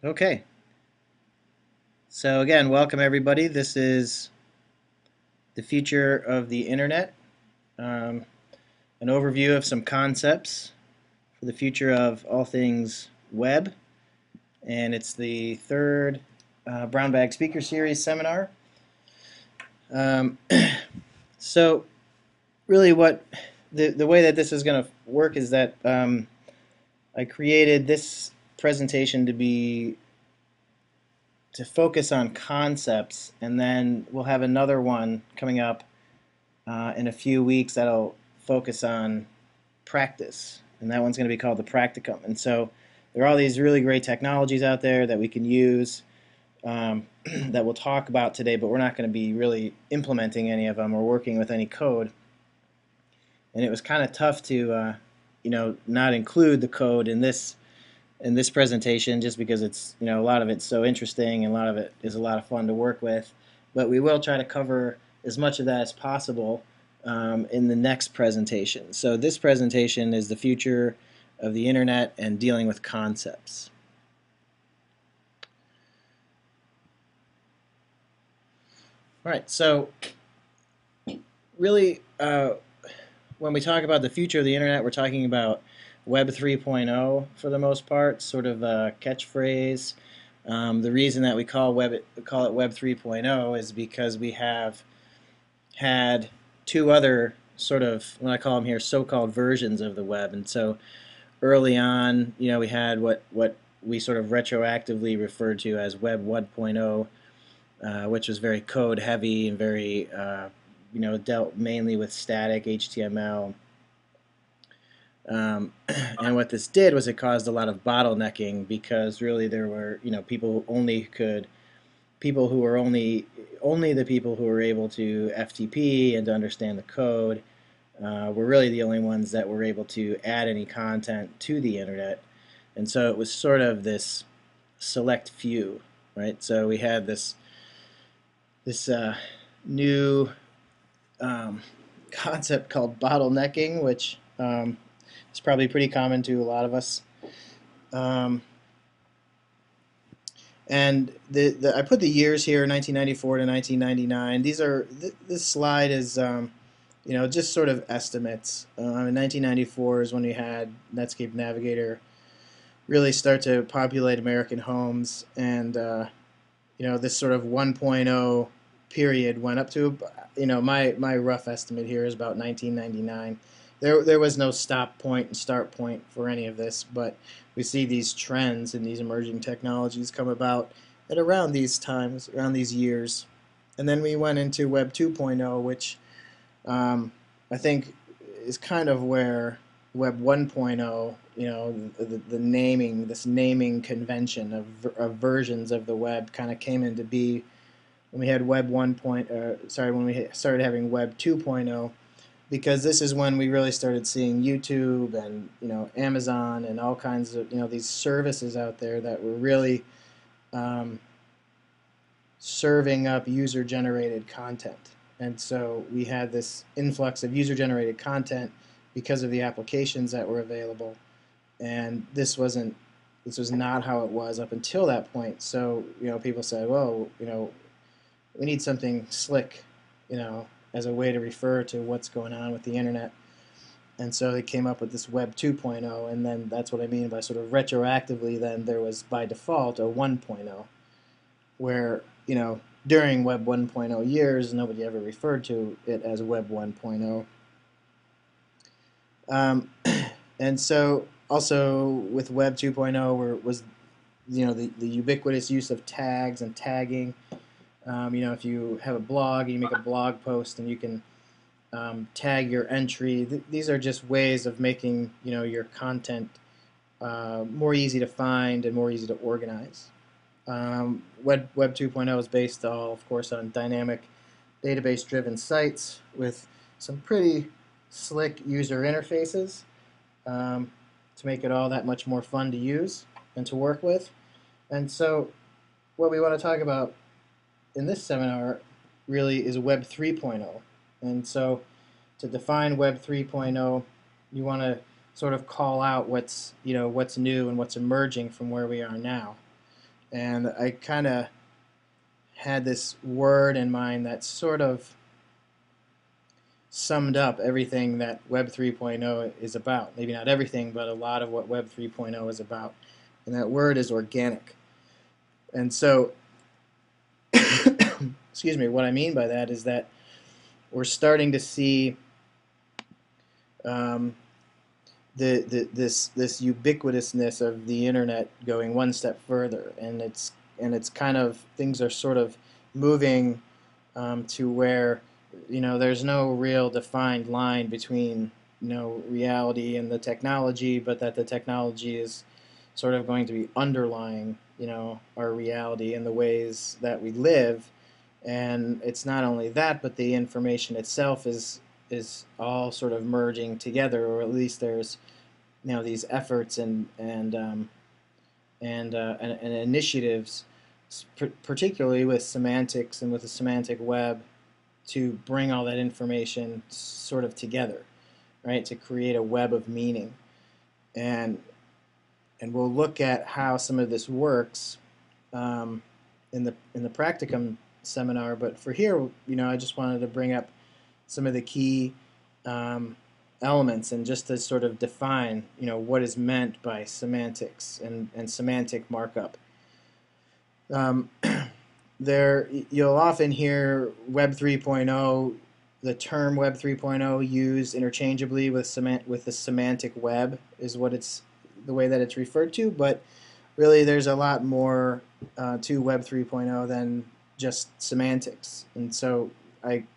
Okay, so again, welcome everybody. This is the future of the internet, um, an overview of some concepts for the future of all things web, and it's the third Brown Bag Speaker Series seminar. Um, so, really, what the way that this is going to work is that I created this presentation to focus on concepts, and then we'll have another one coming up in a few weeks that'll focus on practice, and that one's going to be called the practicum. And so there are all these really great technologies out there that we can use that we'll talk about today, but we're not going to be really implementing any of them or working with any code. And it was kind of tough to, not include the code in this presentation just because it's, a lot of it's so interesting and a lot of it is a lot of fun to work with. But we will try to cover as much of that as possible in the next presentation. So this presentation is the future of the internet and dealing with concepts. All right, so really, when we talk about the future of the internet, we're talking about Web 3.0 for the most part, sort of a catchphrase. The reason that we call it Web 3.0 is because we have had two other sort of, what I call them here, so-called versions of the web. And so early on, we had what we sort of retroactively referred to as Web 1.0, which was very code heavy and very, dealt mainly with static HTML. And what this did was it caused a lot of bottlenecking because really there were, people who were only the people who were able to FTP and to understand the code were really the only ones that were able to add any content to the internet. And so it was sort of this select few, right? So we had this new concept called bottlenecking, which is probably pretty common to a lot of us. And I put the years here, 1994 to 1999. This slide is, just sort of estimates. In 1994 is when we had Netscape Navigator really start to populate American homes, and this sort of 1.0 period went up to, my rough estimate here is about 1999. There was no stop point and start point for any of this, but we see these trends and these emerging technologies come about at around these times, around these years. And then we went into Web 2.0, which I think is kind of where Web 1.0, the naming, this naming convention of versions of the web kind of came into be when we had Web 1. When we started having Web 2.0, because this is when we really started seeing YouTube and Amazon and all kinds of these services out there that were really serving up user-generated content. And so we had this influx of user-generated content because of the applications that were available. And this was not how it was up until that point. So people said, well, we need something slick, as a way to refer to what's going on with the internet. And so they came up with this Web 2.0, and then that's what I mean by sort of retroactively then there was by default a 1.0, where, during Web 1.0 years, nobody ever referred to it as Web 1.0. And so also with Web 2.0 was the ubiquitous use of tags and tagging. If you have a blog and you make a blog post and you can tag your entry, these are just ways of making your content more easy to find and more easy to organize. Web 2.0 is based, of course, on dynamic database-driven sites with some pretty slick user interfaces to make it all that much more fun to use and to work with. And so what we want to talk about in this seminar really is Web 3.0. And so to define Web 3.0, you want to sort of call out what's new and what's emerging from where we are now. And I kind of had this word in mind that sort of summed up everything that Web 3.0 is about. Maybe not everything, but a lot of what Web 3.0 is about. And that word is organic. And so, excuse me, what I mean by that is that we're starting to see um, this ubiquitousness of the internet going one step further, and it's kind of, things are sort of moving to where, there's no real defined line between, reality and the technology, but that the technology is sort of going to be underlying, our reality and the ways that we live. And it's not only that, but the information itself is all sort of merging together, or at least there's, these efforts and initiatives, particularly with semantics and with the semantic web, to bring all that information sort of together, right? To create a web of meaning, and we'll look at how some of this works in the practicum seminar. But for here, I just wanted to bring up some of the key um, elements, and just to sort of define, what is meant by semantics and semantic markup. Um, there, you'll often hear Web 3.0, the term Web 3.0 used interchangeably with the semantic web, is what it's, the way that it's referred to. But really, there's a lot more to Web 3.0 than just semantics. And so,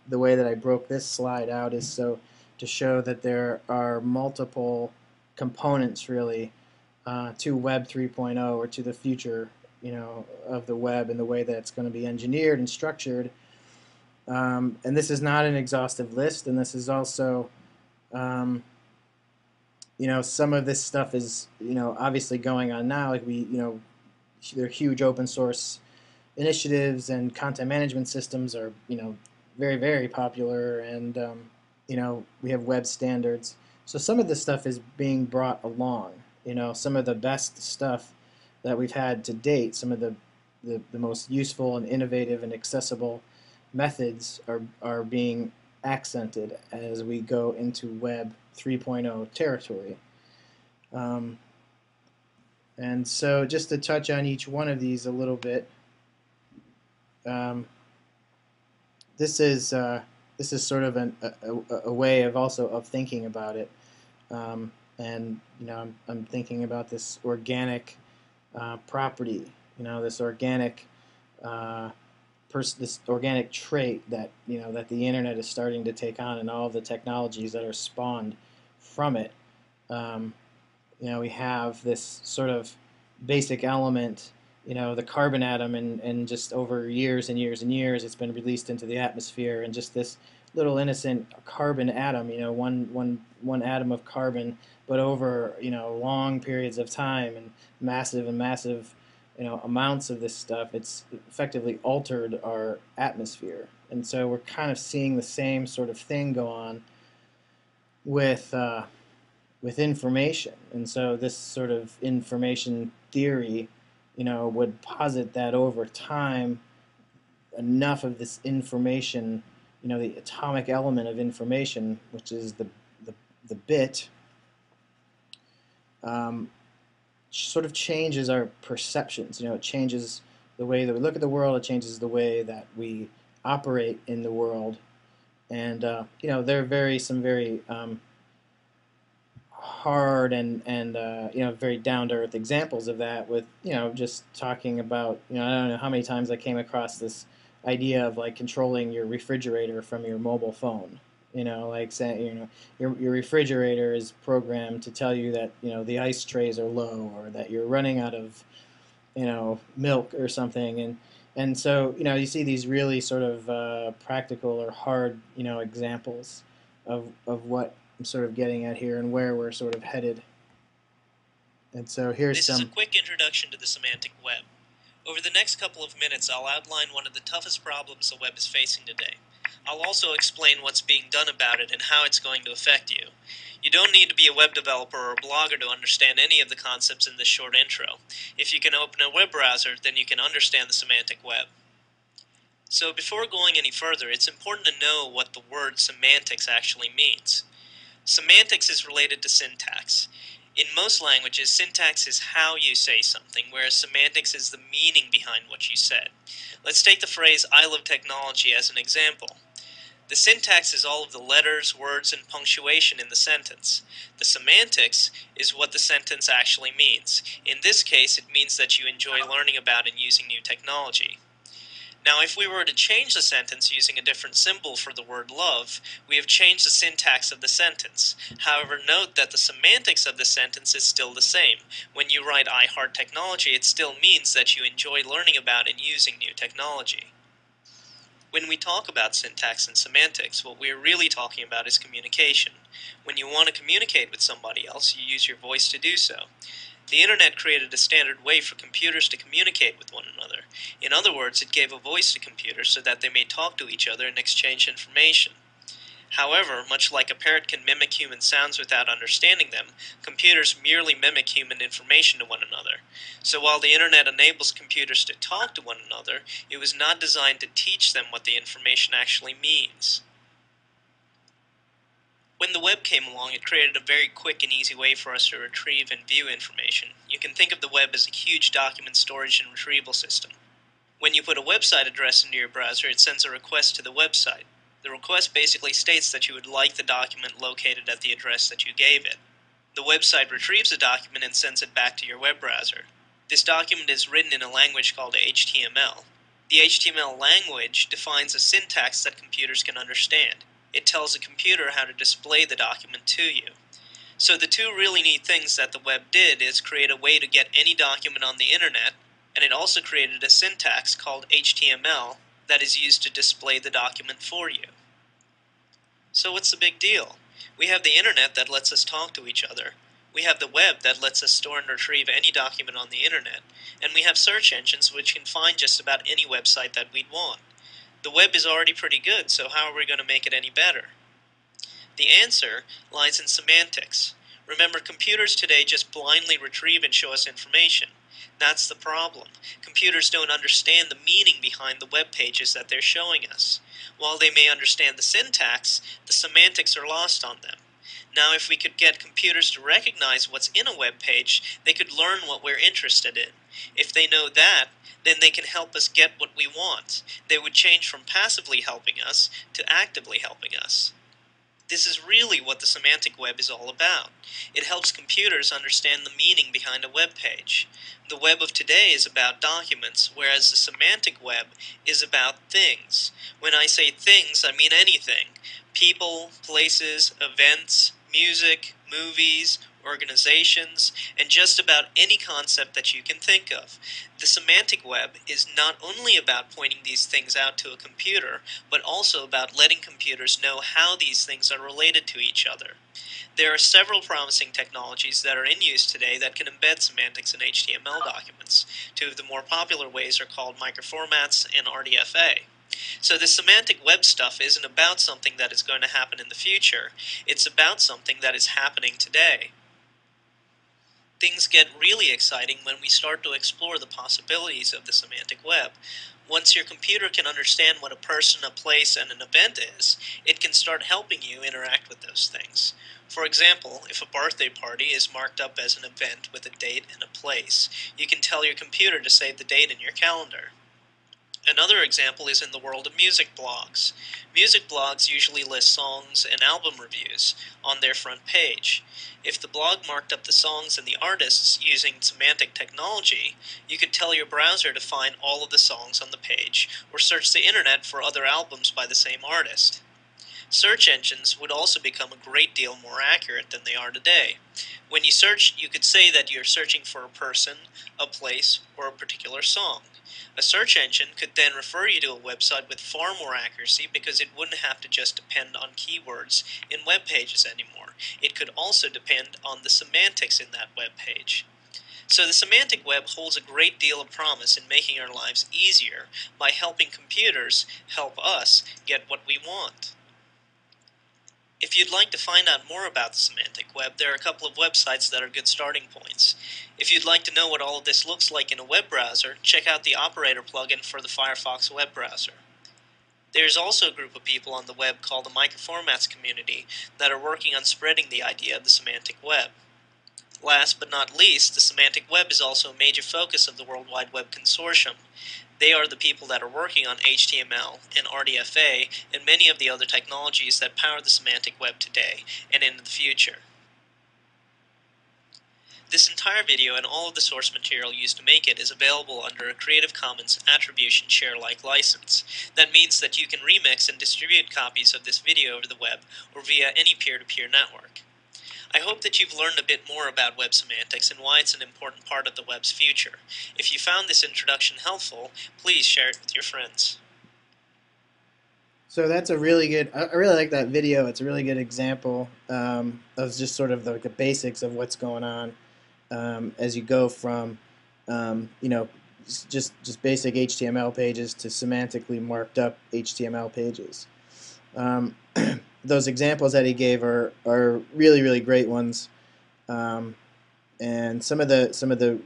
the way that I broke this slide out is so to show that there are multiple components, really, to Web 3.0, or to the future, of the web, and the way that it's going to be engineered and structured. And this is not an exhaustive list, and this is also, um, some of this stuff is, obviously going on now. Like there are huge open source initiatives, and content management systems are, very, very popular, and we have web standards. So some of this stuff is being brought along. Some of the best stuff that we've had to date, some of the most useful and innovative and accessible methods are being accented as we go into Web 3.0 territory. And so just to touch on each one of these a little bit, um, this is sort of a way of also of thinking about it. And I'm thinking about this organic property, this organic this organic trait that that the internet is starting to take on, and all of the technologies that are spawned from it. We have this sort of basic element, the carbon atom, and just over years and years and years, it's been released into the atmosphere, and just this little innocent carbon atom, one atom of carbon, but over long periods of time, and massive amounts of this stuff, it's effectively altered our atmosphere. And so we're kind of seeing the same sort of thing go on with information. And so this sort of information theory, would posit that over time, enough of this information, the atomic element of information, which is the bit, sort of changes our perceptions. It changes the way that we look at the world. It changes the way that we operate in the world. And there are some very hard and very down to earth examples of that. With just talking about, I don't know how many times I came across this idea of like controlling your refrigerator from your mobile phone. Like saying, your refrigerator is programmed to tell you that the ice trays are low, or that you're running out of milk or something. And so you see these really sort of practical or hard examples of what I'm sort of getting at here, and where we're sort of headed. And so here's This is a quick introduction to the semantic web. Over the next couple of minutes, I'll outline one of the toughest problems the web is facing today. I'll also explain what's being done about it and how it's going to affect you. You don't need to be a web developer or a blogger to understand any of the concepts in this short intro. If you can open a web browser, then you can understand the semantic web. So before going any further, it's important to know what the word semantics actually means. Semantics is related to syntax. In most languages, syntax is how you say something, whereas semantics is the meaning behind what you said. Let's take the phrase "I love technology" as an example. The syntax is all of the letters, words, and punctuation in the sentence. The semantics is what the sentence actually means. In this case, it means that you enjoy learning about and using new technology. Now, if we were to change the sentence using a different symbol for the word love, we have changed the syntax of the sentence. However, note that the semantics of the sentence is still the same. When you write "I heart technology," it still means that you enjoy learning about and using new technology. When we talk about syntax and semantics, what we are really talking about is communication. When you want to communicate with somebody else, you use your voice to do so. The internet created a standard way for computers to communicate with one another. In other words, it gave a voice to computers so that they may talk to each other and exchange information. However, much like a parrot can mimic human sounds without understanding them, computers merely mimic human information to one another. So while the internet enables computers to talk to one another, it was not designed to teach them what the information actually means. When the web came along, it created a very quick and easy way for us to retrieve and view information. You can think of the web as a huge document storage and retrieval system. When you put a website address into your browser, it sends a request to the website. The request basically states that you would like the document located at the address that you gave it. The website retrieves the document and sends it back to your web browser. This document is written in a language called HTML. The HTML language defines a syntax that computers can understand. It tells a computer how to display the document to you. So the two really neat things that the web did is create a way to get any document on the internet, and it also created a syntax called HTML that is used to display the document for you. So what's the big deal? We have the internet that lets us talk to each other. We have the web that lets us store and retrieve any document on the internet. And we have search engines which can find just about any website that we'd want. The web is already pretty good, so how are we going to make it any better? The answer lies in semantics. Remember, computers today just blindly retrieve and show us information. That's the problem. Computers don't understand the meaning behind the web pages that they're showing us. While they may understand the syntax, the semantics are lost on them. Now, if we could get computers to recognize what's in a web page, they could learn what we're interested in. If they know that, then they can help us get what we want. They would change from passively helping us to actively helping us. This is really what the semantic web is all about. It helps computers understand the meaning behind a web page. The web of today is about documents, whereas the semantic web is about things. When I say things, I mean anything. People, places, events, music, movies, organizations, and just about any concept that you can think of. The semantic web is not only about pointing these things out to a computer, but also about letting computers know how these things are related to each other. There are several promising technologies that are in use today that can embed semantics in HTML documents. Two of the more popular ways are called Microformats and RDFA. So the semantic web stuff isn't about something that is going to happen in the future, it's about something that is happening today. Things get really exciting when we start to explore the possibilities of the semantic web. Once your computer can understand what a person, a place, and an event is, it can start helping you interact with those things. For example, if a birthday party is marked up as an event with a date and a place, you can tell your computer to save the date in your calendar. Another example is in the world of music blogs. Music blogs usually list songs and album reviews on their front page. If the blog marked up the songs and the artists using semantic technology, you could tell your browser to find all of the songs on the page, or search the internet for other albums by the same artist. Search engines would also become a great deal more accurate than they are today. When you search, you could say that you're searching for a person, a place, or a particular song. A search engine could then refer you to a website with far more accuracy because it wouldn't have to just depend on keywords in web pages anymore. It could also depend on the semantics in that web page. So the semantic web holds a great deal of promise in making our lives easier by helping computers help us get what we want. If you'd like to find out more about the semantic web, there are a couple of websites that are good starting points. If you'd like to know what all of this looks like in a web browser, check out the Operator plugin for the Firefox web browser. There's also a group of people on the web called the Microformats community that are working on spreading the idea of the semantic web. Last but not least, the semantic web is also a major focus of the World Wide Web Consortium. They are the people that are working on HTML and RDFA and many of the other technologies that power the semantic web today and into the future. This entire video and all of the source material used to make it is available under a Creative Commons Attribution Share Alike license. That means that you can remix and distribute copies of this video over the web or via any peer-to-peer network. I hope that you've learned a bit more about web semantics and why it's an important part of the web's future. If you found this introduction helpful, please share it with your friends. So that's a really good. I really like that video. It's a really good example of just sort of the basics of what's going on as you go from just basic HTML pages to semantically marked up HTML pages. Those examples that he gave are really great ones, and some of the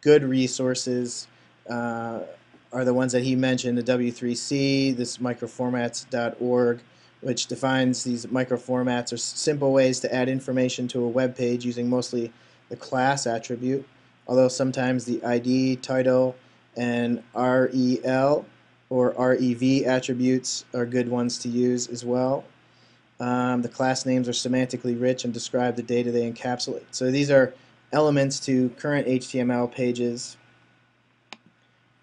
good resources are the ones that he mentioned: the W3C, this microformats.org, which defines these microformats are simple ways to add information to a web page using mostly the class attribute, although sometimes the ID, title, and REL or REV attributes are good ones to use as well. The class names are semantically rich and describe the data they encapsulate. So these are elements to current HTML pages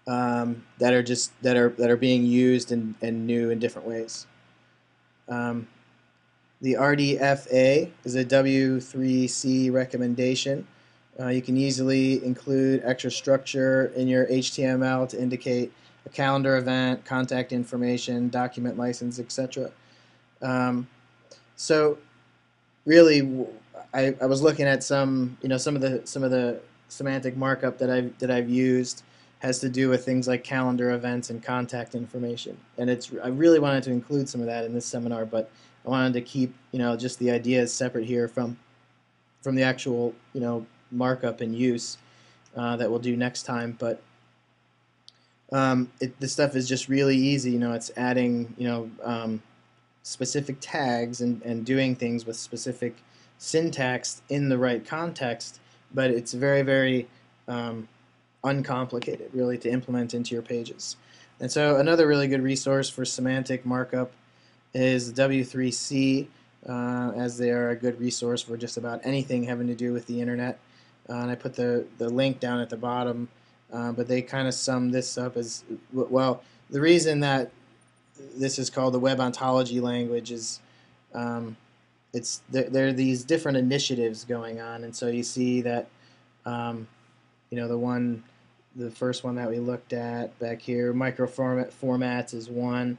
that are being used and new in different ways. The RDFA is a W3C recommendation. You can easily include extra structure in your HTML to indicate a calendar event, contact information, document license, etc. So really, I was looking at some of the semantic markup that I've used has to do with things like calendar events and contact information, and I really wanted to include some of that in this seminar, but I wanted to keep just the ideas separate here from the actual markup and use that we'll do next time. But this stuff is just really easy. It's adding specific tags and doing things with specific syntax in the right context, but it's very uncomplicated really to implement into your pages. And so another really good resource for semantic markup is W3C, as they are a good resource for just about anything having to do with the internet. And I put the link down at the bottom, but they kind of sum this up as, well, the reason that this is called the web ontology language is there are these different initiatives going on, and so you see that the first one that we looked at back here, microformats is one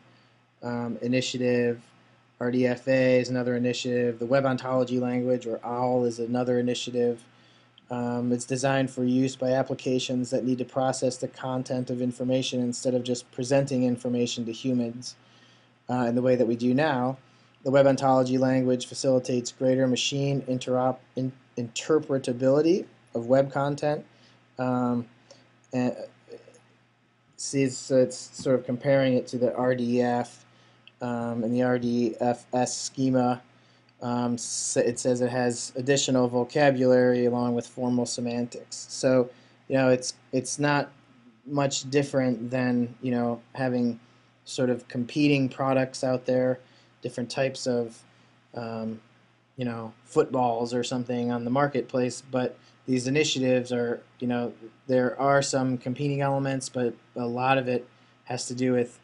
initiative, RDFA is another initiative, the web ontology language, or OWL, is another initiative. It's designed for use by applications that need to process the content of information instead of just presenting information to humans in the way that we do now. The web ontology language facilitates greater machine interpretability of web content. And it's sort of comparing it to the RDF and the RDFS schema. It says it has additional vocabulary along with formal semantics. So it's not much different than having sort of competing products out there, different types of footballs or something on the marketplace, but these initiatives are, there are some competing elements, but a lot of it has to do with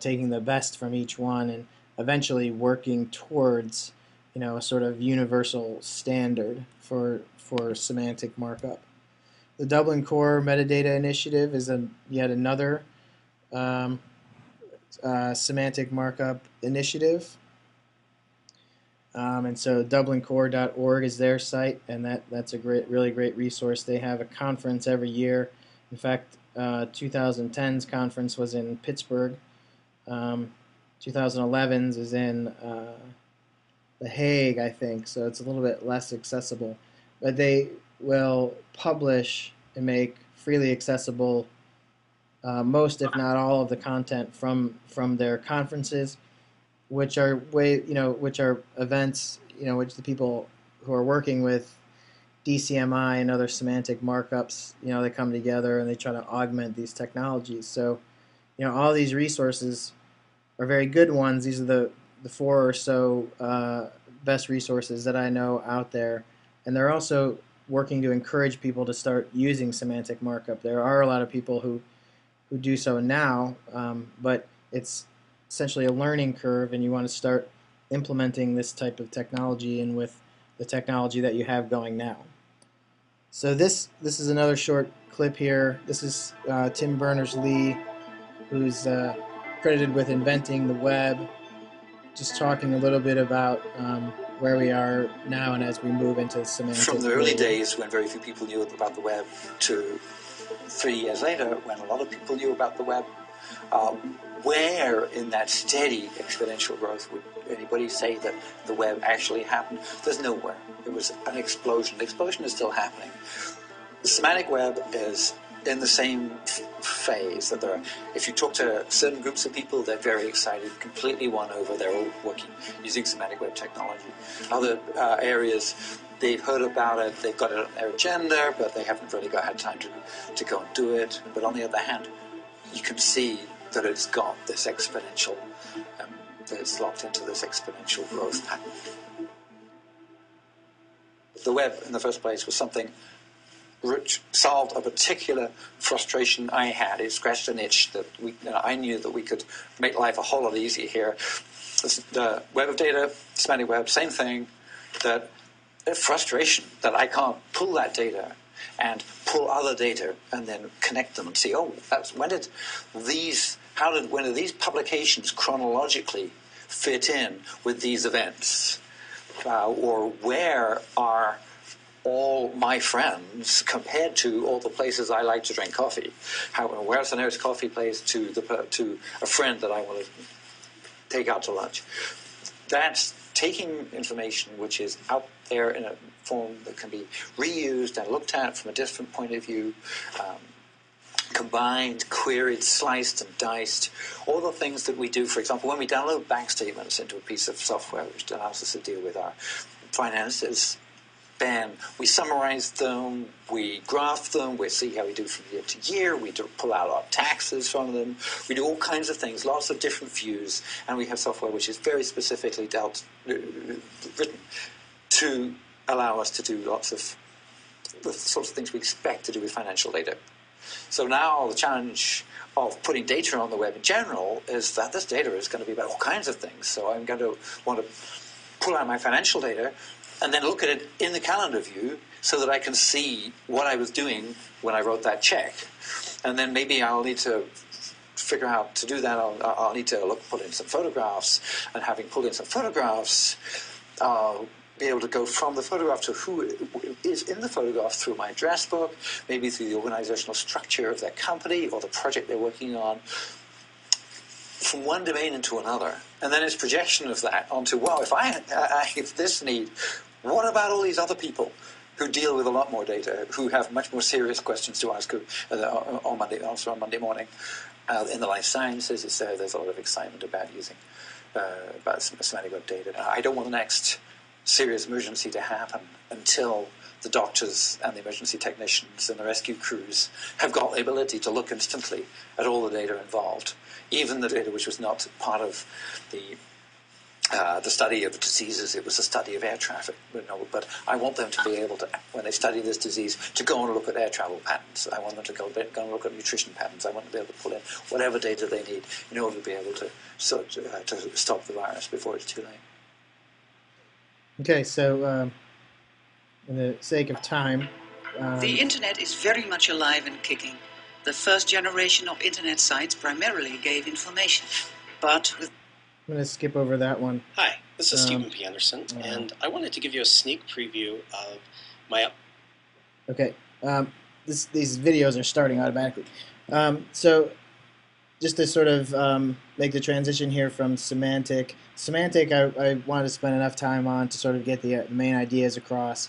taking the best from each one and eventually working towards a sort of universal standard for semantic markup. The Dublin Core Metadata Initiative is yet another semantic markup initiative. And so DublinCore.org is their site, and that's a really great resource. They have a conference every year. In fact, 2010's conference was in Pittsburgh. 2011's is in The Hague, I think, so it's a little bit less accessible. But they will publish and make freely accessible most, if not all, of the content from their conferences, which are which are events, which the people who are working with DCMI and other semantic markups, they come together and they try to augment these technologies. So, all these resources are very good ones. These are the four or so best resources that I know out there, and they're also working to encourage people to start using semantic markup. There are a lot of people who do so now, but it's essentially a learning curve, and you want to start implementing this type of technology in with the technology that you have going now. So this is another short clip here. This is Tim Berners-Lee, who's credited with inventing the web, just talking a little bit about where we are now and as we move into semantic. From the early days when very few people knew about the web to 3 years later when a lot of people knew about the web, where in that steady exponential growth would anybody say that the web actually happened? There's nowhere. It was an explosion. The explosion is still happening. The semantic web is in the same phase that there are. If you talk to certain groups of people, they're very excited, completely won over. They're all working using semantic web technology. Other areas, they've heard about it, they've got it on their agenda, but they haven't really had time to go and do it. But on the other hand, you can see that it's got this exponential, that it's locked into this exponential growth pattern. The web, in the first place, was something which solved a particular frustration I had. It scratched an itch that I knew that we could make life a whole lot easier here. The web of data, semantic web, same thing. That frustration that I can't pull that data and pull other data and then connect them and see, when did these publications chronologically fit in with these events, or where are all my friends compared to all the places I like to drink coffee? Where's the nearest coffee place to a friend that I want to take out to lunch? That's taking information which is out there in a form that can be reused and looked at from a different point of view, combined, queried, sliced and diced, all the things that we do. For example, when we download bank statements into a piece of software which allows us to deal with our finances, we summarize them, we graph them, we see how we do from year to year, we pull out our taxes from them, we do all kinds of things, lots of different views, and we have software which is very specifically written to allow us to do lots of the sorts of things we expect to do with financial data. So now the challenge of putting data on the web in general is that this data is going to be about all kinds of things. So I'm going to want to pull out my financial data and then look at it in the calendar view so that I can see what I was doing when I wrote that check. And then maybe I'll need to figure out to do that. I'll need to pull in some photographs, and having pulled in some photographs, I'll be able to go from the photograph to who is in the photograph through my address book, maybe through the organizational structure of their company or the project they're working on, from one domain into another. And then it's projection of that onto, if I have this need, what about all these other people who deal with a lot more data, who have much more serious questions to ask on Monday morning? In the life sciences, there's a lot of excitement about using about semantic web data. I don't want the next serious emergency to happen until the doctors and the emergency technicians and the rescue crews have got the ability to look instantly at all the data involved, even the data which was not part of the study of the diseases. It was a study of air traffic. But I want them to be able to, when they study this disease, to go and look at air travel patterns. I want them to go and look at nutrition patterns. I want them to be able to pull in whatever data they need in order to be able to stop the virus before it's too late. Okay, so for the sake of time... the Internet is very much alive and kicking. The first generation of Internet sites primarily gave information, but with... I'm going to skip over that one. Hi, This is Stephen P. Anderson, and I wanted to give you a sneak preview of my... Okay, these videos are starting automatically. So just to sort of make the transition here from semantic, I wanted to spend enough time on to sort of get the main ideas across,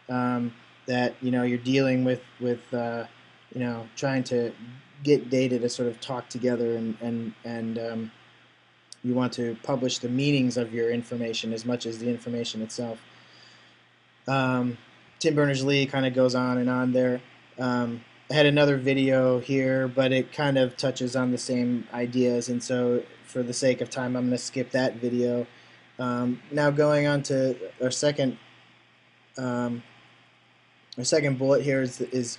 that you're dealing with trying to get data to sort of talk together, and you want to publish the meanings of your information as much as the information itself. Tim Berners-Lee kind of goes on and on there. I had another video here, but it kind of touches on the same ideas, and so for the sake of time, I'm going to skip that video. Now going on to our second bullet here is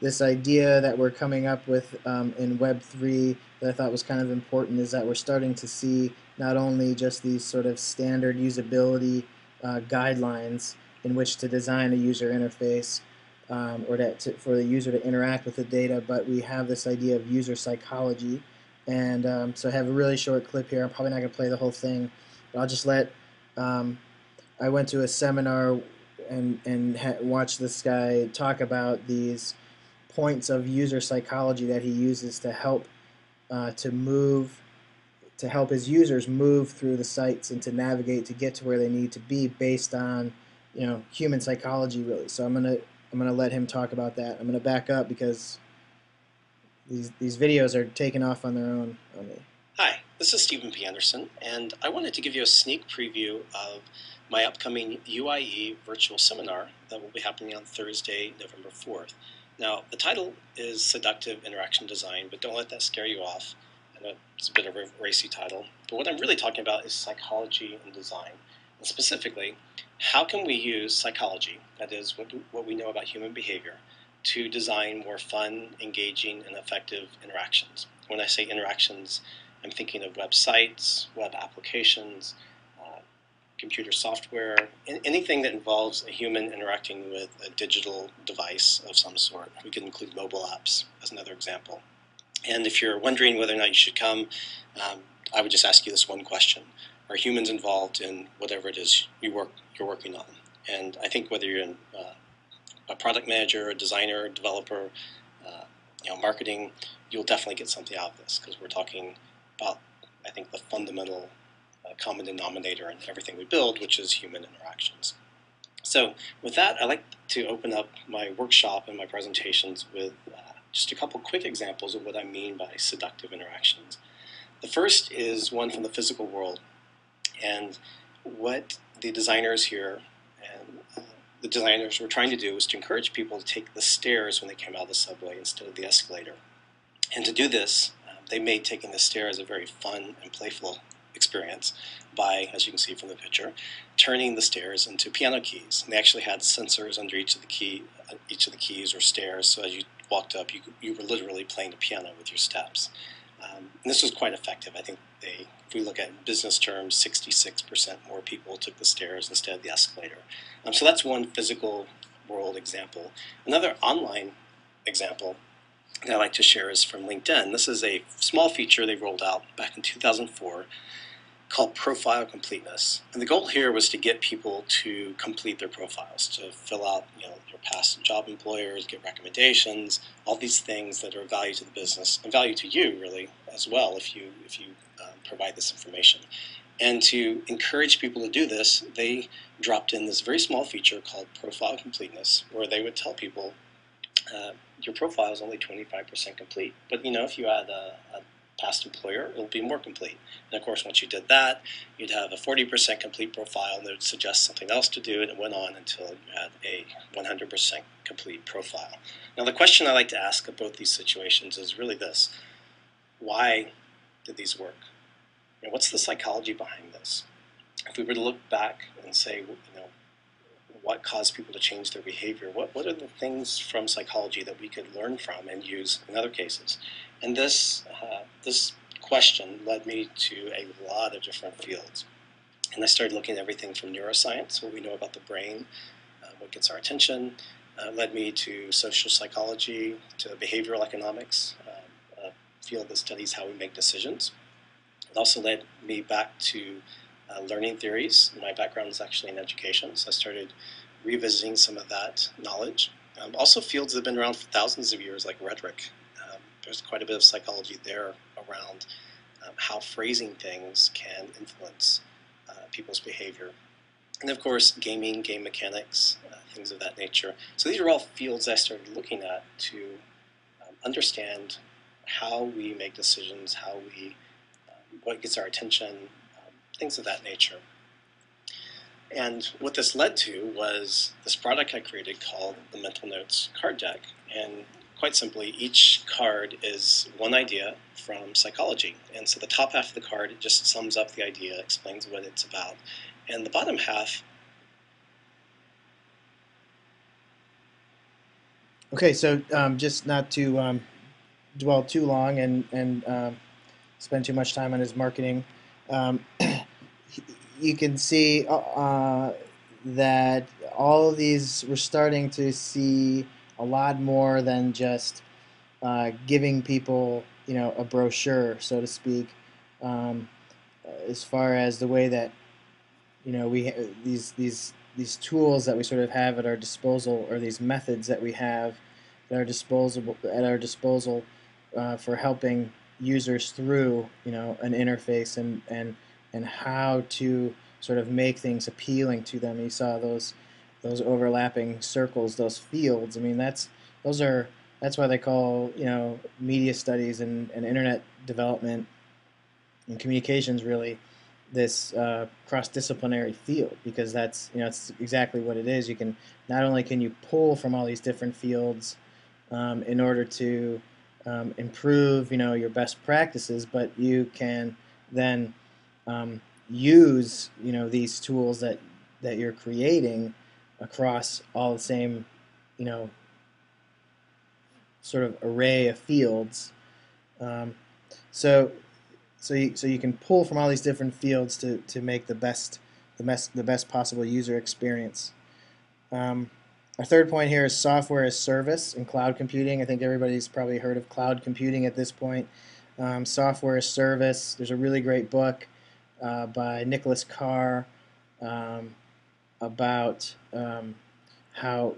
this idea that we're coming up with in Web 3 that I thought was kind of important, is that we're starting to see not only just these sort of standard usability guidelines in which to design a user interface, or for the user to interact with the data, but we have this idea of user psychology. And so I have a really short clip here. I'm probably not going to play the whole thing, but I'll just let... I went to a seminar and watched this guy talk about these points of user psychology that he uses to help help his users move through the sites and to navigate to get to where they need to be based on human psychology, really. So I'm gonna let him talk about that. I'm gonna back up because these videos are taking off on their own on me. Hi, this is Stephen P. Anderson, and I wanted to give you a sneak preview of my upcoming UIE virtual seminar that will be happening on Thursday, November 4th. Now, the title is Seductive Interaction Design, but don't let that scare you off. I know it's a bit of a racy title, but what I'm really talking about is psychology and design. And specifically, how can we use psychology, that is, what we know about human behavior, to design more fun, engaging, and effective interactions? When I say interactions, I'm thinking of websites, web applications, computer software, anything that involves a human interacting with a digital device of some sort. We could include mobile apps as another example. And if you're wondering whether or not you should come, I would just ask you this one question. Are humans involved in whatever it is you're working on? And I think whether you're a product manager, a designer, developer, marketing, you'll definitely get something out of this, because we're talking about, I think, the fundamental common denominator in everything we build, which is human interactions. So with that, I'd like to open up my workshop and my presentations with just a couple quick examples of what I mean by seductive interactions. The first is one from the physical world, and what the designers here and the designers were trying to do was to encourage people to take the stairs when they came out of the subway instead of the escalator. And to do this, they made taking the stairs a very fun and playful experience by, as you can see from the picture, turning the stairs into piano keys. And they actually had sensors under each of the keys or stairs, so as you walked up, you were literally playing the piano with your steps. And this was quite effective. I think if we look at business terms, 66% more people took the stairs instead of the escalator. So that's one physical world example. Another online example that I like to share is from LinkedIn. This is a small feature they rolled out back in 2004 called profile completeness. And the goal here was to get people to complete their profiles, to fill out your past job employers, get recommendations, all these things that are of value to the business and value to you, really, as well, if you provide this information. And to encourage people to do this, they dropped in this very small feature called profile completeness, where they would tell people, your profile is only 25% complete, but if you add a past employer, it'll be more complete. And of course, once you did that, you'd have a 40% complete profile, and it would suggest something else to do, and it went on until you had a 100% complete profile. Now, the question I like to ask of both these situations is really this: why did these work? What's the psychology behind this? If we were to look back and say, what caused people to change their behavior? What are the things from psychology that we could learn from and use in other cases? And this question led me to a lot of different fields. And I started looking at everything from neuroscience, what we know about the brain, what gets our attention, led me to social psychology, to behavioral economics, a field that studies how we make decisions. It also led me back to learning theories. My background is actually in education, so I started revisiting some of that knowledge. Also fields that have been around for thousands of years, like rhetoric. There's quite a bit of psychology there around how phrasing things can influence people's behavior. And of course, gaming, game mechanics, things of that nature. So these are all fields I started looking at to understand how we make decisions, what gets our attention, things of that nature. And what this led to was this product I created called the Mental Notes card deck. And quite simply, each card is one idea from psychology. And so the top half of the card, it just sums up the idea, explains what it's about. And the bottom half... Okay, so just not to dwell too long and spend too much time on his marketing, you can see that all of these, we're starting to see a lot more than just giving people, a brochure, so to speak, as far as the way that, we these tools that we sort of have at our disposal, or these methods that we have at our disposal for helping users through, an interface and how to sort of make things appealing to them. You saw those overlapping circles, those fields. I mean, that's why they call, media studies and internet development and communications really this cross-disciplinary field, because that's it's exactly what it is. You can not only can you pull from all these different fields in order to improve your best practices, but you can then use these tools that you're creating across all the same sort of array of fields. So you can pull from all these different fields to make the best possible user experience. Our third point here is software as service and cloud computing. I think everybody's probably heard of cloud computing at this point. Software as service. There's a really great book by Nicholas Carr about how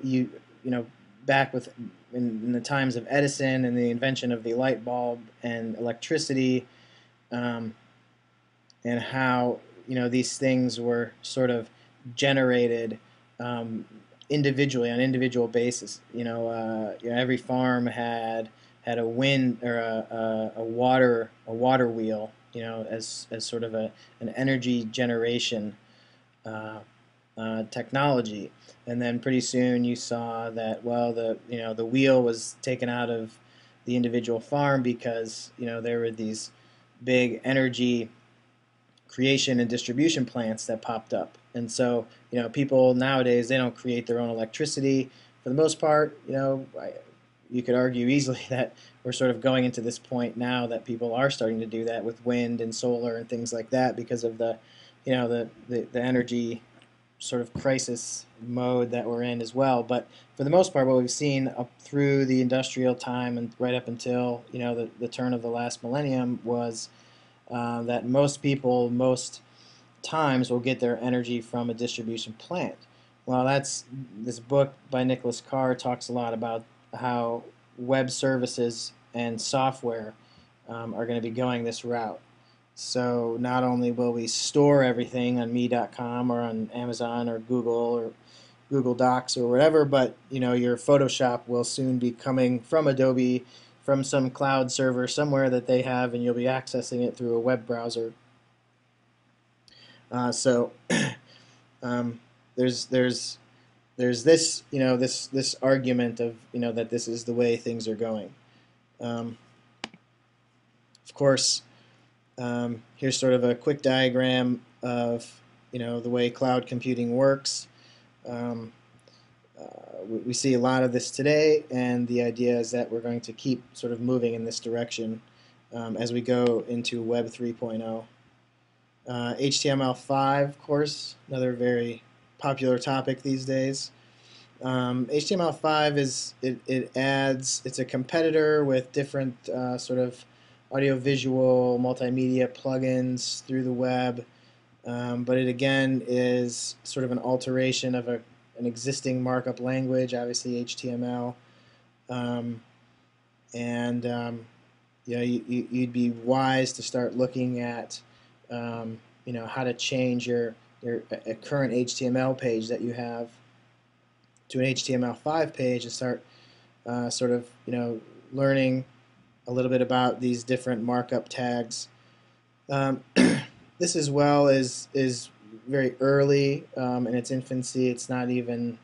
back in the times of Edison and the invention of the light bulb and electricity, and how these things were sort of generated individually on individual basis. Every farm had a wind or a water wheel, as sort of an energy generation technology. And then pretty soon you saw that, well, the wheel was taken out of the individual farm because there were these big energy creation and distribution plants that popped up. And so people nowadays, they don't create their own electricity for the most part. You could argue easily that we're sort of going into this point now that people are starting to do that with wind and solar and things like that because of the energy sort of crisis mode that we're in as well. But for the most part, what we've seen up through the industrial time and right up until the turn of the last millennium was that most people, most times, will get their energy from a distribution plant. Well, this book by Nicholas Carr talks a lot about how web services and software are going to be going this route. So not only will we store everything on me.com or on Amazon or Google Docs or whatever, but your Photoshop will soon be coming from Adobe, from some cloud server somewhere that they have, and you'll be accessing it through a web browser. So there's this this argument of that this is the way things are going. Of course. Here's sort of a quick diagram of the way cloud computing works. We see a lot of this today, and the idea is that we're going to keep sort of moving in this direction as we go into Web 3.0. HTML5, of course, another very popular topic these days. HTML5 it's a competitor with different sort of audiovisual multimedia plugins through the web. but it again is sort of an alteration of an existing markup language, obviously HTML, and you'd be wise to start looking at how to change your a current HTML page that you have to an HTML5 page, and start sort of learning a little bit about these different markup tags. This as well is very early in its infancy. It's not even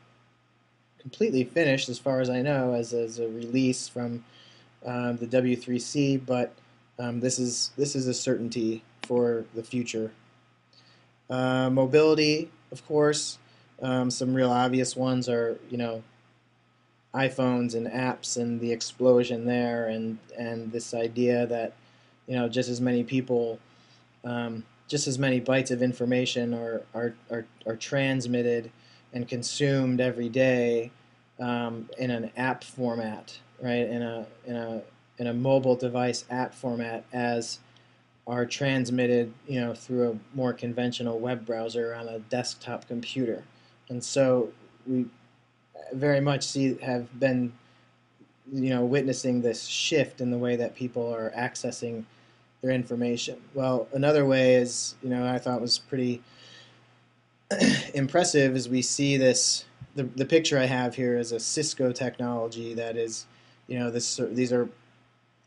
completely finished, as far as I know, as a release from the W3C, but this is a certainty for the future. Mobility, of course, some real obvious ones are iPhones and apps and the explosion there, and this idea that just as many people, just as many bytes of information are transmitted and consumed every day in an app format, right? In a mobile device app format, as are transmitted, through a more conventional web browser on a desktop computer. And so we very much have been, witnessing this shift in the way that people are accessing their information. Well, another way is, I thought was pretty impressive, is we see this. The picture I have here is a Cisco technology that is, these are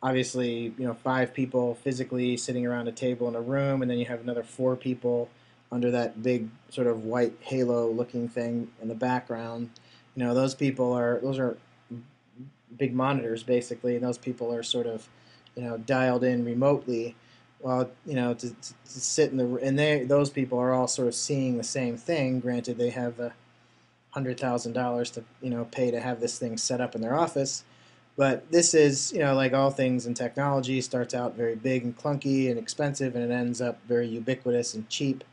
obviously 5 people physically sitting around a table in a room, and then you have another 4 people under that big sort of white halo looking thing in the background. Those are big monitors basically, and those people are sort of dialed in remotely. Well, to sit in the, and those people are all sort of seeing the same thing. Granted, they have $100,000 to pay to have this thing set up in their office. But this is, like all things in technology, starts out very big and clunky and expensive, and it ends up very ubiquitous and cheap.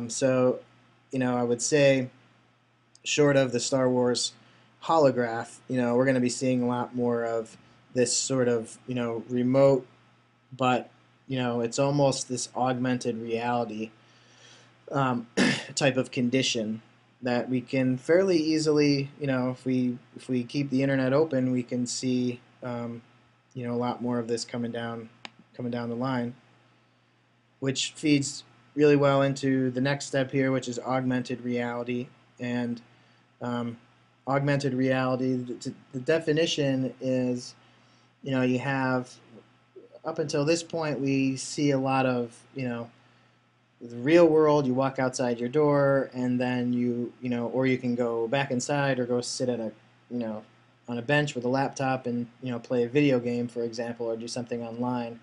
So, I would say, short of the Star Wars holograph, we're going to be seeing a lot more of this sort of, remote, but, it's almost this augmented reality type of condition that we can fairly easily, if we keep the internet open, we can see, a lot more of this coming down the line, which feeds really well into the next step here, which is augmented reality. And augmented reality, the definition is, you have, up until this point, we see a lot of, the real world. You walk outside your door, and then or you can go back inside or go sit at on a bench with a laptop and play a video game, for example, or do something online.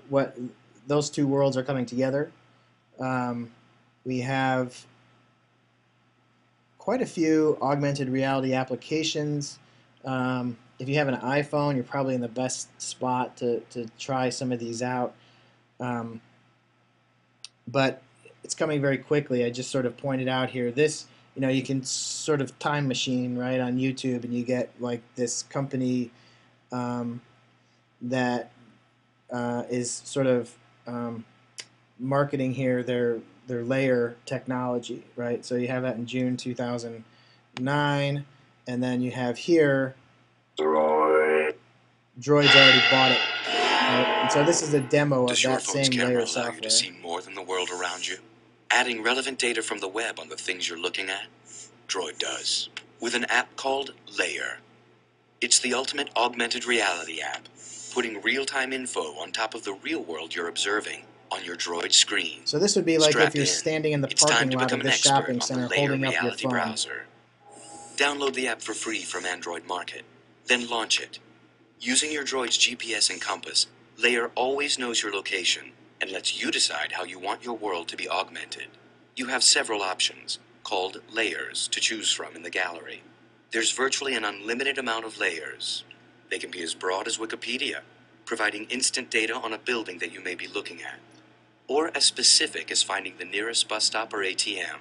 What those two worlds are coming together. We have quite a few augmented reality applications. If you have an iPhone, you're probably in the best spot to try some of these out. But it's coming very quickly. I just sort of pointed out here, this, you can sort of time machine, right, on YouTube, and you get like this company that is sort of marketing here their layer technology, right? So you have that in June 2009, and then you have here, Droid's already bought it. Right? And so this is a demo of that same layer software. Does your phone's camera allow you to see more than the world around you? Adding relevant data from the web on the things you're looking at? Droid does. With an app called Layer. It's the ultimate augmented reality app, putting real-time info on top of the real world you're observing on your Droid screen. So this would be like Strap if you're in. standing in the It's time parking to lot become of an the expert shopping on center the Layer holding up your reality phone. browser. Download the app for free from Android Market, then launch it. Using your Droid's GPS and compass, Layer always knows your location and lets you decide how you want your world to be augmented. You have several options, called layers, to choose from in the gallery. There's virtually an unlimited amount of layers. They can be as broad as Wikipedia, providing instant data on a building that you may be looking at, or as specific as finding the nearest bus stop or ATM.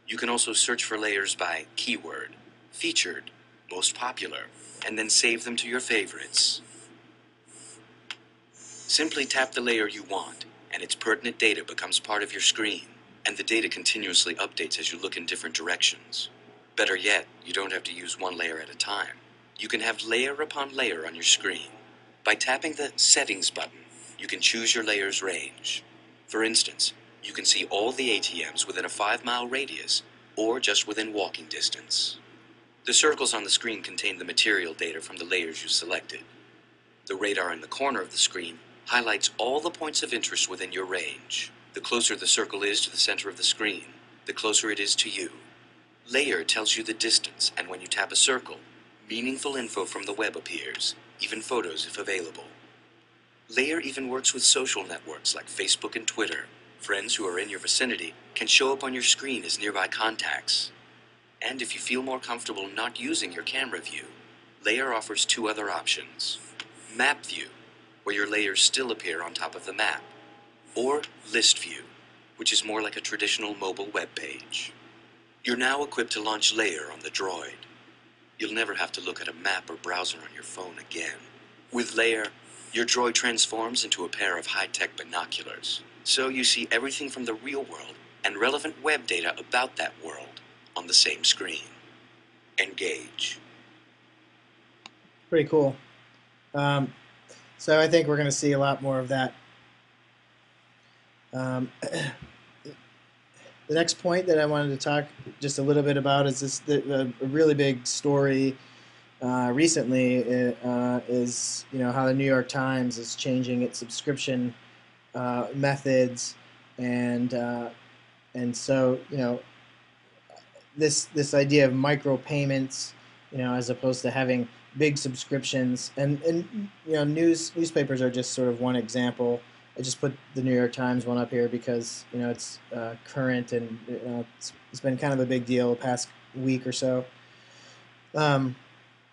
You can also search for layers by keyword, featured, most popular, and then save them to your favorites. Simply tap the layer you want, and its pertinent data becomes part of your screen, and the data continuously updates as you look in different directions. Better yet, you don't have to use one layer at a time. You can have layer upon layer on your screen. By tapping the Settings button, you can choose your layer's range. For instance, you can see all the ATMs within a 5-mile radius, or just within walking distance. The circles on the screen contain the material data from the layers you selected. The radar in the corner of the screen highlights all the points of interest within your range. The closer the circle is to the center of the screen, the closer it is to you. Layer tells you the distance, and when you tap a circle, meaningful info from the web appears, even photos if available. Layer even works with social networks like Facebook and Twitter. Friends who are in your vicinity can show up on your screen as nearby contacts. And if you feel more comfortable not using your camera view, Layer offers 2 other options. Map View, where your layers still appear on top of the map, or List View, which is more like a traditional mobile web page. You're now equipped to launch Layer on the Droid. You'll never have to look at a map or browser on your phone again. With Layer, your Droid transforms into a pair of high-tech binoculars, so you see everything from the real world and relevant web data about that world on the same screen. Engage. Pretty cool. So I think we're going to see a lot more of that. The next point that I wanted to talk just a little bit about is a really big story recently is how the New York Times is changing its subscription methods, and so this idea of micropayments, as opposed to having big subscriptions, and newspapers are just sort of one example. I just put the New York Times one up here because it's current, and it's been kind of a big deal the past week or so. But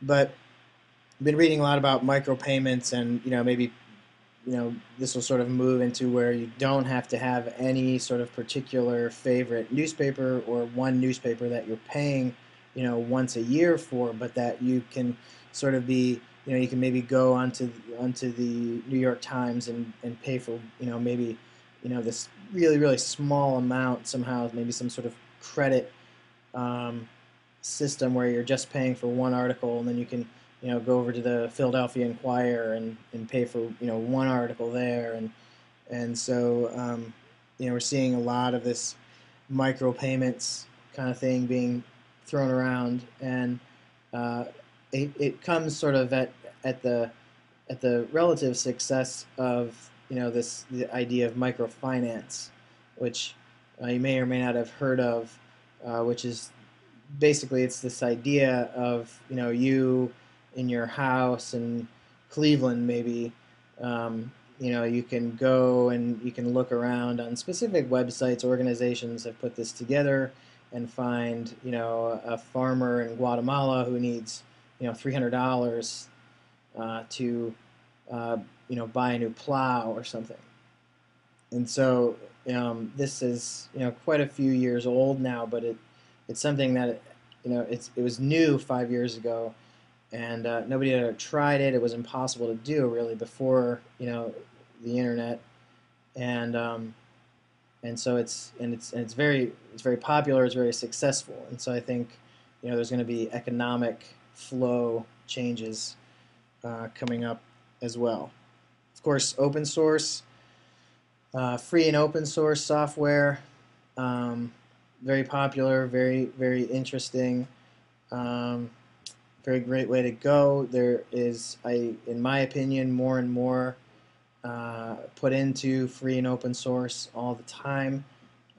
I've been reading a lot about micropayments, and maybe this will sort of move into where you don't have to have any sort of particular favorite newspaper or one newspaper that you're paying once a year for, but that you can sort of be you can maybe go onto the New York Times and pay for maybe this really small amount somehow, maybe some sort of credit system where you're just paying for one article, and then you can go over to the Philadelphia Inquirer and pay for one article there, and so we're seeing a lot of this micropayments kind of thing being thrown around, and it comes sort of at the relative success of the idea of microfinance, which you may or may not have heard of, which is basically it's this idea of you in your house in Cleveland maybe, you can go and you can look around on specific websites. Organizations have put this together and find a farmer in Guatemala who needs $300 to buy a new plow or something. And so this is quite a few years old now, but it's something that it was new 5 years ago, and nobody had ever tried it. It was impossible to do really before the internet, and so it's very popular. It's very successful, and so I think there's going to be economic flow changes coming up as well. Of course, open source, free and open source software, very popular, very interesting, very great way to go. There is, in my opinion, more and more put into free and open source all the time.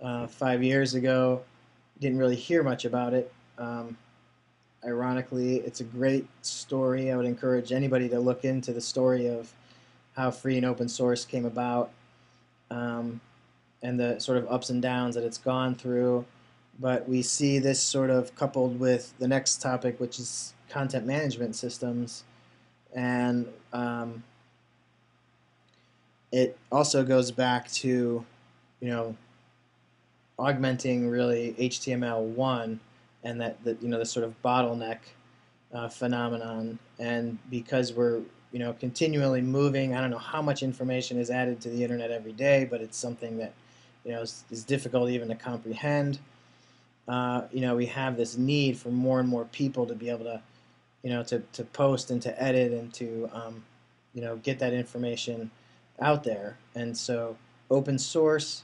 5 years ago, didn't really hear much about it. Ironically, it's a great story. I would encourage anybody to look into the story of how free and open source came about, and the sort of ups and downs that it's gone through. But we see this sort of coupled with the next topic, which is content management systems, and it also goes back to augmenting really HTML1 and the sort of bottleneck phenomenon. And because we're continually moving. I don't know how much information is added to the internet every day, but it's something that is difficult even to comprehend. We have this need for more and more people to be able to to post and to edit and to get that information out there. And so open source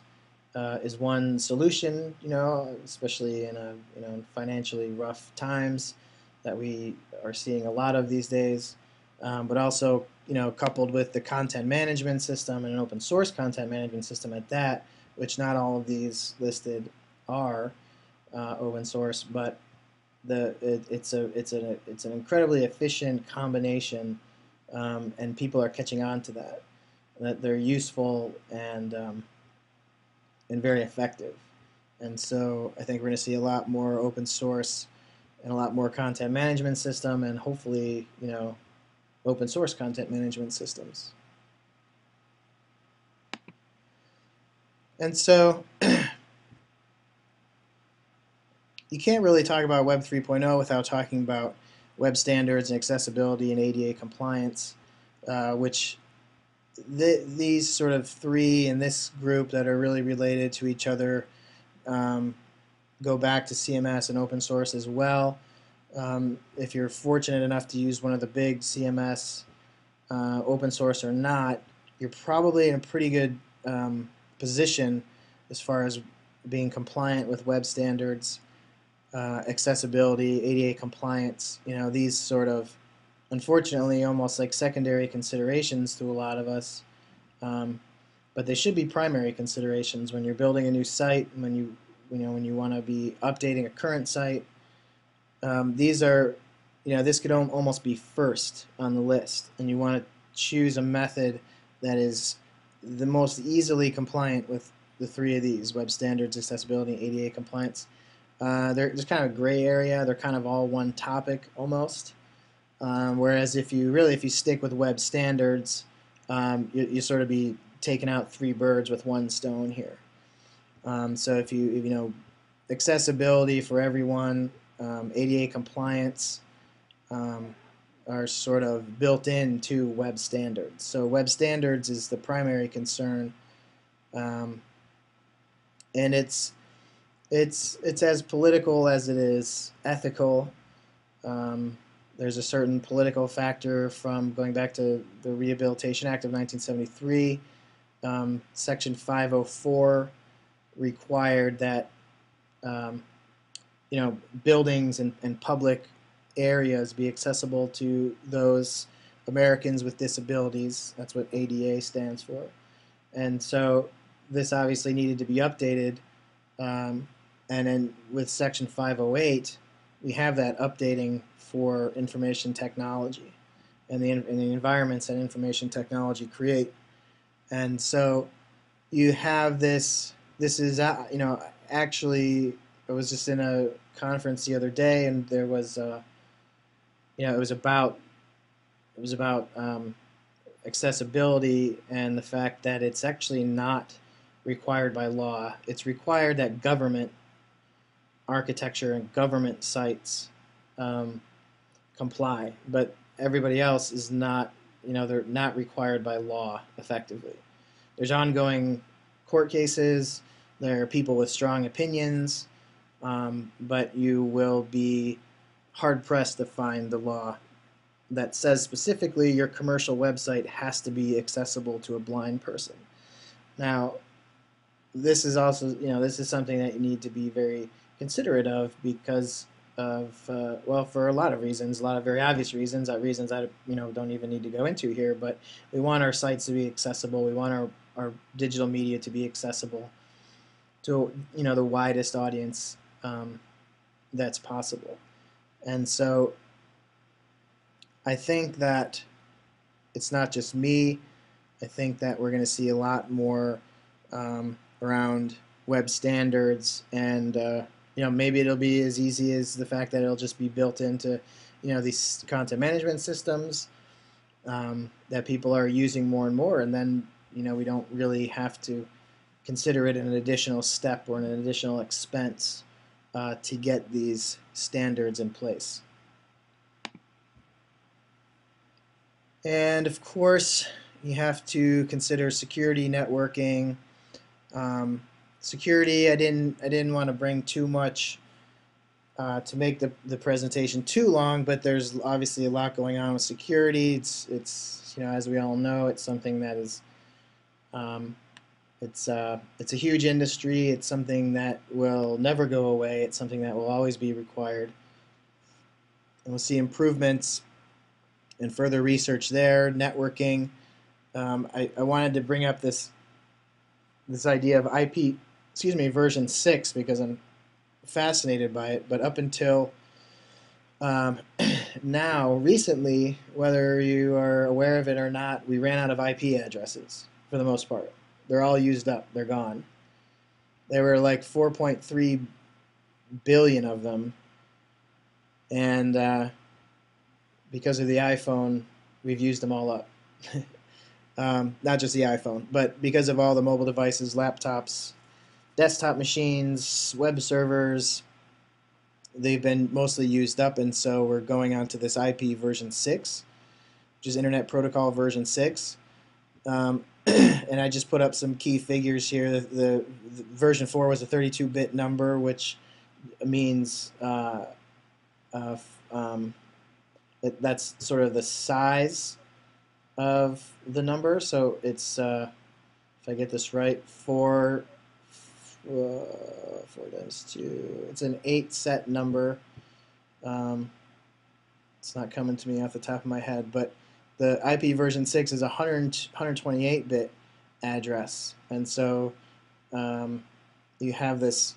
is one solution, especially in financially rough times that we are seeing a lot of these days. But also, coupled with the content management system and an open source content management system at that, which not all of these listed are open source, but it's an incredibly efficient combination, and people are catching on to that they're useful and very effective. And so I think we're going to see a lot more open source and a lot more content management system, and hopefully open source content management systems. And so you can't really talk about Web 3.0 without talking about web standards and accessibility and ADA compliance, which these sort of three in this group that are really related to each other go back to CMS and open source as well. If you're fortunate enough to use one of the big CMS, open source or not, you're probably in a pretty good position as far as being compliant with web standards, accessibility, ADA compliance. These sort of, unfortunately, almost like secondary considerations to a lot of us, but they should be primary considerations when you're building a new site, when you want to be updating a current site. These are, this could almost be first on the list, and you want to choose a method that is the most easily compliant with the three of these: web standards, accessibility, and ADA compliance. There's kind of a gray area. They're kind of all one topic almost. Whereas if you stick with web standards, you sort of be taking out three birds with one stone here. So if accessibility for everyone, ADA compliance are sort of built into web standards. So web standards is the primary concern, and it's as political as it is ethical. There's a certain political factor from going back to the Rehabilitation Act of 1973. Section 504 required that buildings and public areas be accessible to those Americans with disabilities. That's what ADA stands for. And so this obviously needed to be updated. And then with Section 508, we have that updating for information technology and the environments that information technology create. And so you have this is, actually, I was just in a conference the other day, and there was, it was about accessibility and the fact that it's actually not required by law. It's required that government architecture and government sites comply, but everybody else is not, they're not required by law effectively. There's ongoing court cases, there are people with strong opinions, but you will be hard-pressed to find the law that says specifically your commercial website has to be accessible to a blind person. Now, this is also, this is something that you need to be very considerate of because of, for a lot of reasons, a lot of very obvious reasons, reasons I, don't even need to go into here, but we want our sites to be accessible. We want our digital media to be accessible to, the widest audience that's possible. And so I think that it's not just me. I think that we're going to see a lot more around web standards, and maybe it'll be as easy as the fact that it'll just be built into these content management systems that people are using more and more, and then we don't really have to consider it an additional step or an additional expense to get these standards in place. And of course, you have to consider security, networking. Security, I didn't want to bring too much to make the presentation too long, but there's obviously a lot going on with security. It's as we all know, it's something that is um, it's a huge industry. It's something that will never go away. It's something that will always be required, and we'll see improvements and further research there. Networking. I wanted to bring up this idea of IP, version 6 because I'm fascinated by it. But up until now, recently, whether you are aware of it or not, we ran out of IP addresses for the most part. They're all used up. They're gone. There were like 4.3 billion of them, and because of the iPhone, we've used them all up. Not just the iPhone, but because of all the mobile devices, laptops, desktop machines, web servers, they've been mostly used up, and so we're going on to this IP version 6, which is Internet Protocol version 6. And I just put up some key figures here. The version 4 was a 32-bit number, which means that's sort of the size of the number. So it's, if I get this right, 4 times 2. It's an 8-set number. It's not coming to me off the top of my head, but the IP version 6 is a 128-bit address, and so you have this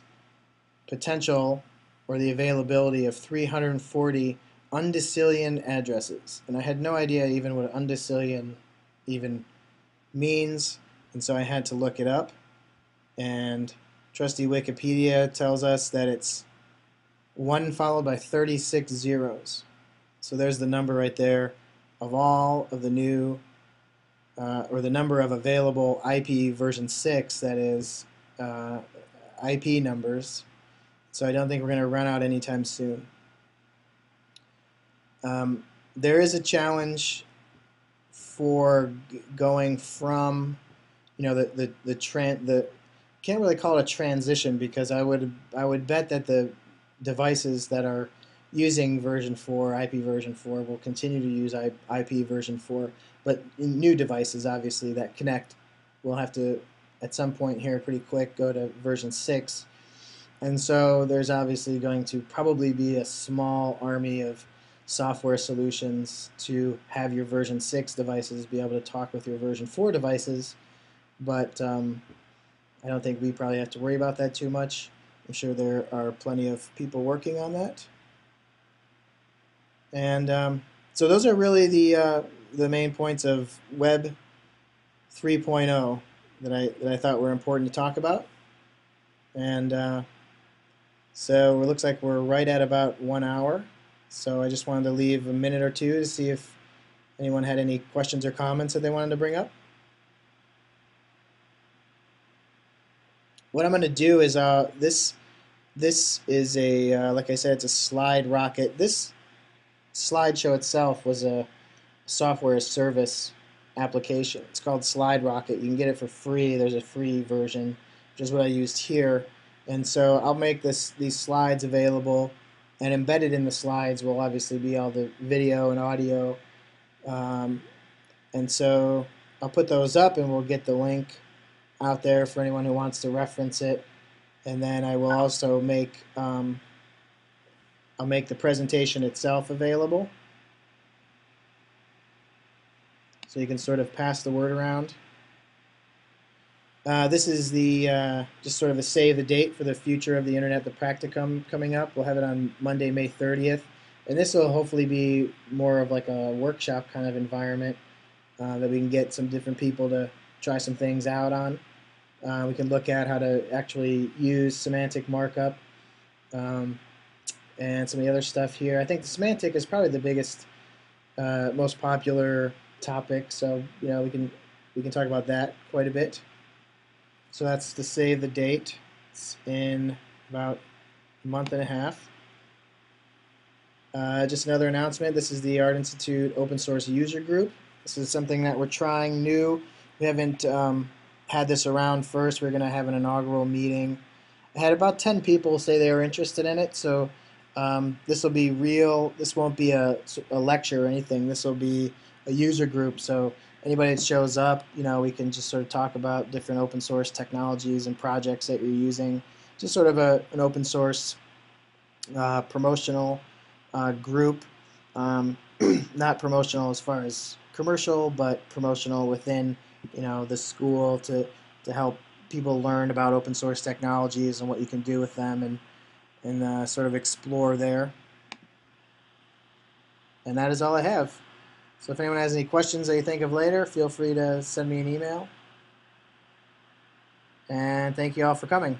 potential or the availability of 340 undecillion addresses, and I had no idea even what undecillion even means, and so I had to look it up, and trusty Wikipedia tells us that it's 1 followed by 36 zeros. So there's the number right there of all of the new, or the number of available IP version 6, that is, IP numbers. So I don't think we're going to run out anytime soon. There is a challenge for going from, the can't really call it a transition, because I would bet that the devices that are using version 4, IP version 4, will continue to use IP version 4, but new devices, obviously, that connect will have to, at some point here pretty quick, go to version 6. And so there's obviously going to probably be a small army of software solutions to have your version 6 devices be able to talk with your version 4 devices, but I don't think we probably have to worry about that too much. I'm sure there are plenty of people working on that. And so those are really the main points of Web 3.0 that I thought were important to talk about. And so it looks like we're right at about 1 hour. So I just wanted to leave a minute or two to see if anyone had any questions or comments that they wanted to bring up. What I'm going to do is this is a like I said, it's a slide rocket. This slideshow itself was a software service application. It's called Slide Rocket. You can get it for free. There's a free version, which is what I used here. And so I'll make these slides available, and embedded in the slides will obviously be all the video and audio. And so I'll put those up, and we'll get the link out there for anyone who wants to reference it. And then I will also make I'll make the presentation itself available, so you can sort of pass the word around. This is the just sort of a save the date for the future of the internet, the practicum coming up. We'll have it on Monday, May 30th, and this will hopefully be more of like a workshop kind of environment that we can get some different people to try some things out on. We can look at how to actually use semantic markup and some of the other stuff here. I think the semantic is probably the biggest, most popular topic, so we can talk about that quite a bit. So that's to save the date. It's in about a month and a half. Just another announcement. This is the Art Institute Open Source User Group. This is something that we're trying new. We haven't had this around first. We're going to have an inaugural meeting. I had about 10 people say they were interested in it, so this will be real. This won't be a lecture or anything. This will be a user group, so anybody that shows up, we can just sort of talk about different open source technologies and projects that you're using. Just sort of an open source promotional group. Not promotional as far as commercial, but promotional within the school to help people learn about open source technologies and what you can do with them, and sort of explore there. And that is all I have. So if anyone has any questions that you think of later, feel free to send me an email. And thank you all for coming.